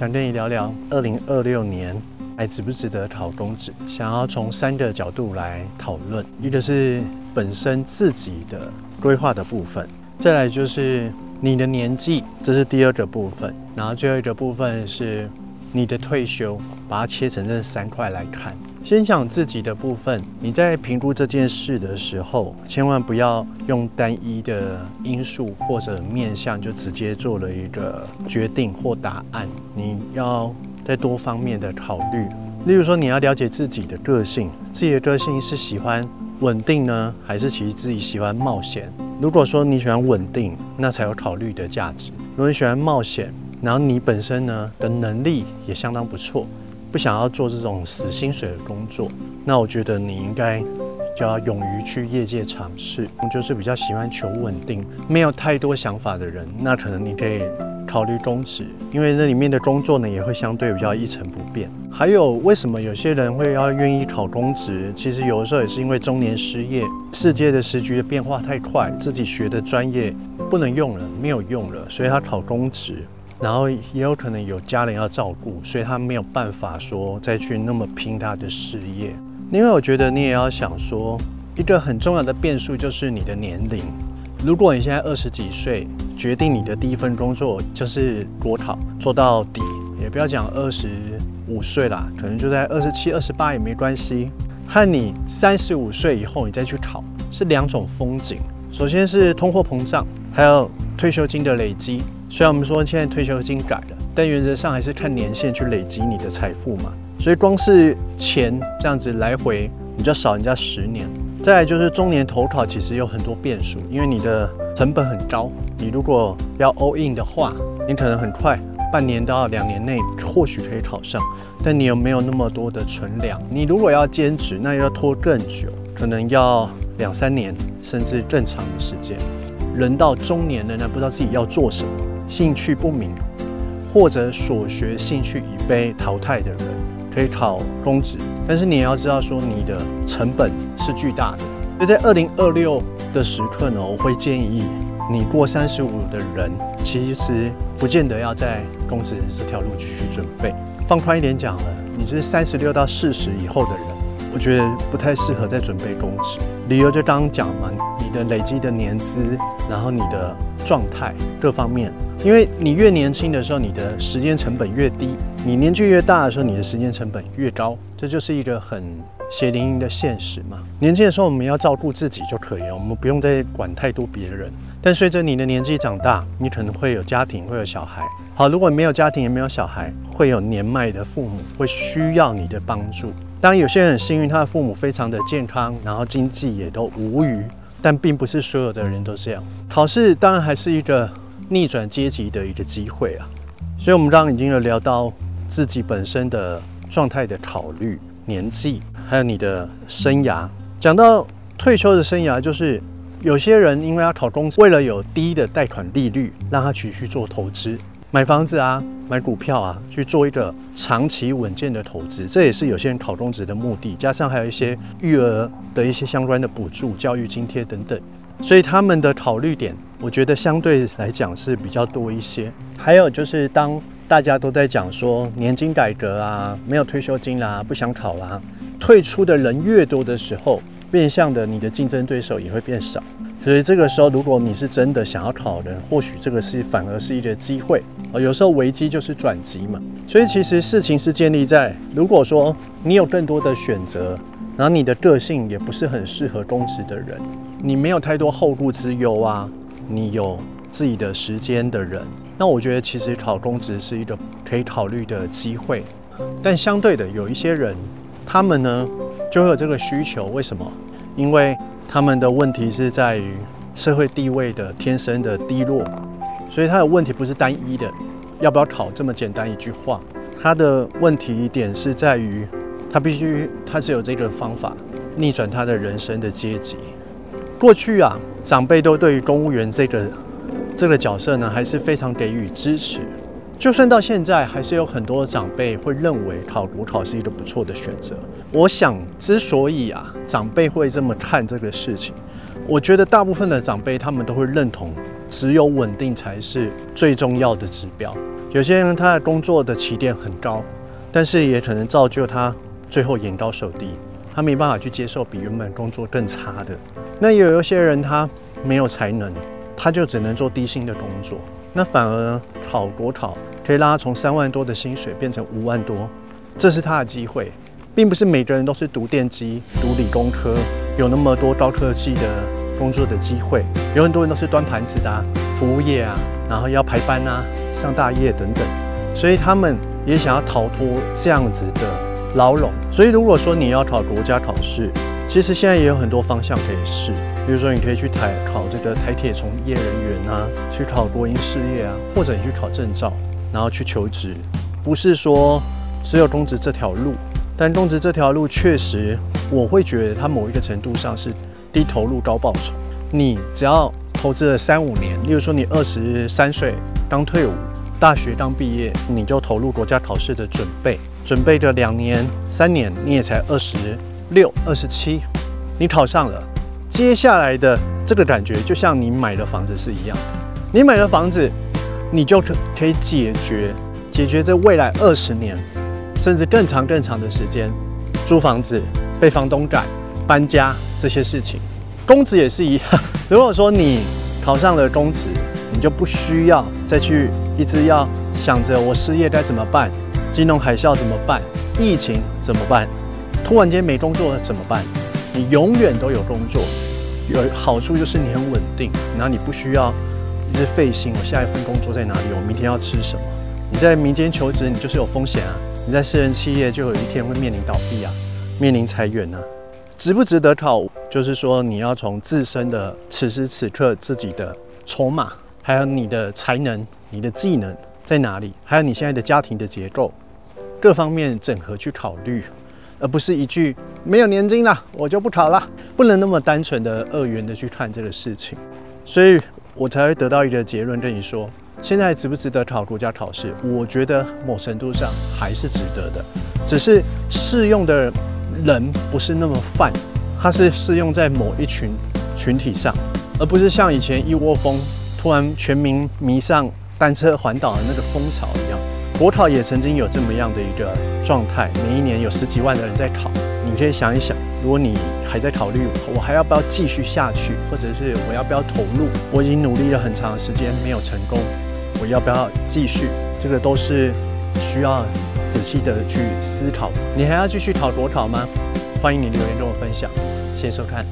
想跟你聊聊2026年還值不值得考公職，想要從3個角度來討論。一個是本身自己的規劃的部分，再來就是你的年紀，這是第2個部分，然後最後一個部分是你的退休，把它切成這3塊來看。先講自己的部分，你在評估這件事的時候，千萬不要用單一的因素或者面向就直接做了一個決定或答案，你要在多方面的考慮。例如說，你要了解自己的個性，自己的個性是喜歡穩定呢，還是其實自己喜歡冒險？如果說你喜歡穩定，那才有考慮的價值。如果你喜歡冒險，然後你本身呢的能力也相當不錯，不想要做這種死薪水的工作，那我覺得你應該就要勇於去業界嘗試。就是比較喜歡求穩定，沒有太多想法的人，那可能你可以考慮公職，因為那裡面的工作呢也會相对比較一成不變。還有為什麼有些人會願意考公職？其實有的時候也是因為中年失業，世界的時局的變化太快，自己學的專業不能用了，沒有用了，所以他考公職。然後也有可能有家人要照顧，所以他沒有辦法說再去那麼拼他的事業。另外，我覺得你也要想說，一個很重要的變數就是你的年齡。如果你現在20幾歲，決定你的第一份工作就是國考做到底，也不要講25歲啦，可能就在27、28也沒關係。和你35歲以後你再去考，是2種風景。首先是通貨膨脹，還有退休金的累積。雖然我們說現在退休金改了，但原則上還是看年限去累積你的財富嘛。所以光是錢這樣子來回，你就少人家10年。再來就是中年投考，其實有很多變數，因為你的成本很高。你如果要 all in 的話，你可能很快半年到2年內或許可以考上，但你有没有那麼多的存糧？你如果要兼職，那要拖更久，可能要2、3年，甚至更長的时间。人到中年仍然不知道自己要做什么，興趣不明，或者所學興趣已被淘汰的人，可以考公職。但是你也要知道說，你的成本是巨大的。所以在2026的時刻呢，我會建議你過35的人，其實不見得要在公職這條路繼續準備。放寬一點講了，你是36到40以後的人，我覺得不太適合再準備公職。理由就剛剛講嘛，你的累積的年資，然後你的狀態各方面，因為你越年輕的時候，你的時間成本越低；你年紀越大的時候，你的時間成本越高。這就是一個很血淋淋的現實嘛。年輕的時候我們要照顧自己就可以了，我們不用再管太多別人。但隨着你的年紀長大，你可能會有家庭，會有小孩。好，如果沒有家庭也沒有小孩，會有年邁的父母，會需要你的幫助。當然，有些人很幸運，他的父母非常的健康，然後經濟也都無虞，但並不是所有的人都這樣。考試當然還是一個逆轉階級的一個機會啊。所以，我們剛剛已經有聊到自己本身的狀態的考慮、年紀，還有你的生涯。講到退休的生涯，就是有些人因為要考公職，為了有低的貸款利率，讓他去做投資。買房子啊，買股票啊，去做一個長期穩健的投資，這也是有些人考公職的目的。加上還有一些育兒的一些相關的補助、教育津貼等等，所以他們的考慮點，我覺得相對來講是比較多一些。還有就是當大家都在講說年金改革啊，沒有退休金啦，不想考啦，退出的人越多的時候，變相的你的競爭對手也會變少。所以這個時候，如果你是真的想要考的人，或許這個反而是一個機會。有時候危機就是轉機嘛。所以其實事情是建立在，如果說你有更多的選擇，然後你的個性也不是很適合公職的人，你沒有太多後顧之憂啊，你有自己的時間的人，那我覺得其實考公職是一個可以考慮的機會。但相對的，有一些人，他們呢就會有這個需求，為什麼？因為他們的問題是在於社會地位的天生的低落，所以他的問題不是單一的，要不要考這麼簡單一句話。他的問題點是在於，他是有這個方法逆轉他的人生的階級。過去啊，長輩都對於公務員這個角色呢，還是非常給予支持。就算到現在，還是有很多長輩會認為考國考是一個不錯的選擇。我想，之所以長輩會這麼看這個事情，我覺得大部分的長輩他們都會認同，只有穩定才是最重要的指標。有些人他的工作的起點很高，但是也可能造就他最後眼高手低，他沒辦法去接受比原本工作更差的。那也有一些人他沒有才能，他就只能做低薪的工作，那反而考國考可以讓他從3萬多的薪水變成5萬多，這是他的機會，並不是每個人都是讀電機、讀理工科，有那麼多高科技的工作的機會。有很多人都是端盤子的服務業啊，然後要排班啊、上大夜等等，所以他們也想要逃脫這樣子的牢籠。所以如果說你要考國家考試，其實現在也有很多方向可以試，比如說你可以去考這個台鐵從業人員啊，去考國營事業啊，或者你去考證照，然後去求職。不是說只有公職這條路，但公職這條路確實，我會覺得它某一個程度上是低投入高報酬。你只要投資了3、5年，例如說你23歲剛退伍，大學剛畢業，你就投入國家考試的準備個2年、3年，你也才26、27，你考上了，接下來的這個感覺就像你買了房子是一樣的。你買了房子，你就可以解決這未來20年，甚至更長的時間，租房子、被房東趕、搬家這些事情。公職也是一樣，如果說你考上了公職，你就不需要再去一直要想着我失業該怎麼辦，金融海嘯怎麼辦，疫情怎麼辦，突然間沒工作了怎麼辦？你永遠都有工作，有好處就是你很穩定，然後你不需要一直費心，我下一份工作在哪裡，我明天要吃什麼。你在民間求職，你就是有風險啊；你在私人企業，就有一天会面臨倒閉啊，面臨裁員啊。值不值得考，就是說你要從自身的此時此刻自己的籌碼，還有你的才能、你的技能在哪裡，還有你現在的家庭的結構，各方面整合去考慮，而不是一句沒有年金啦，我就不考啦，不能那麼單純的2元的去看這個事情。所以我才會得到一個結論，跟你說，現在值不值得考國家考試？我覺得某程度上還是值得的，只是適用的人不是那麼泛，它是適用在某一群體上，而不是像以前一窩蜂突然全民迷上單車環島的那個風潮一樣。國考也曾經有這麼樣的一個狀態，每一年有10幾萬的人在考。你可以想一想，如果你還在考慮我還要不要繼續下去，或者是我要不要投入，我已經努力了很長時間沒有成功，我要不要繼續？這個都是需要仔細的去思考。你還要繼續考國考嗎？歡迎你留言跟我分享。謝謝收看。